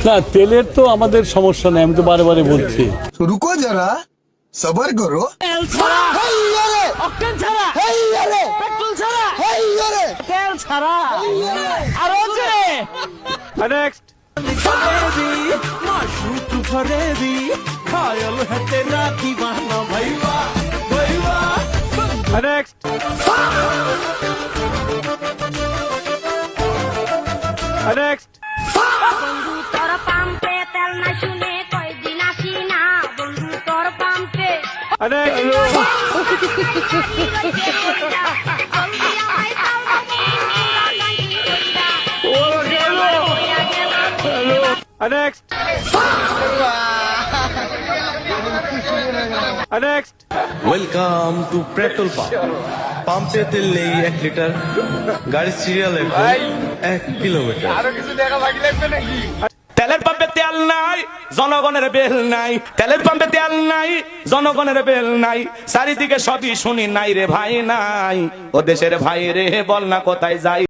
না, তেলের তো আমাদের সমস্যা নেই, আমি তো বারে বারে বলছি। রুকো যারা, সবার করো। তেল ছাড়া, অকটেন ছাড়া, পেট্রোল ছাড়া, তেল ছাড়া, আরো জোরে। নেক্সট माशूक फरेबी खायल है तेरा दीवाना भैया भैया नेक्स्ट नेक्स्ट বন্ধু তোর পাম্পে তেল না শুনে কয়দিন আসি না বন্ধু তোর পাম্পে next next welcome to petrol pump. পাম্পে তেল নেই 1 লিটার, গাড়ির সিরিয়াল 1 কিলোমিটার। তেলের পাম্পে তেল নাই, জনগণের বেল নাই। তেলের পাম্পে তেল নাই, জনগণের বেল নাই। চারিদিকে সবই শুনি নাই রে ভাই নাই। ও দেশের ভাই রে বল না কোথায় যাই।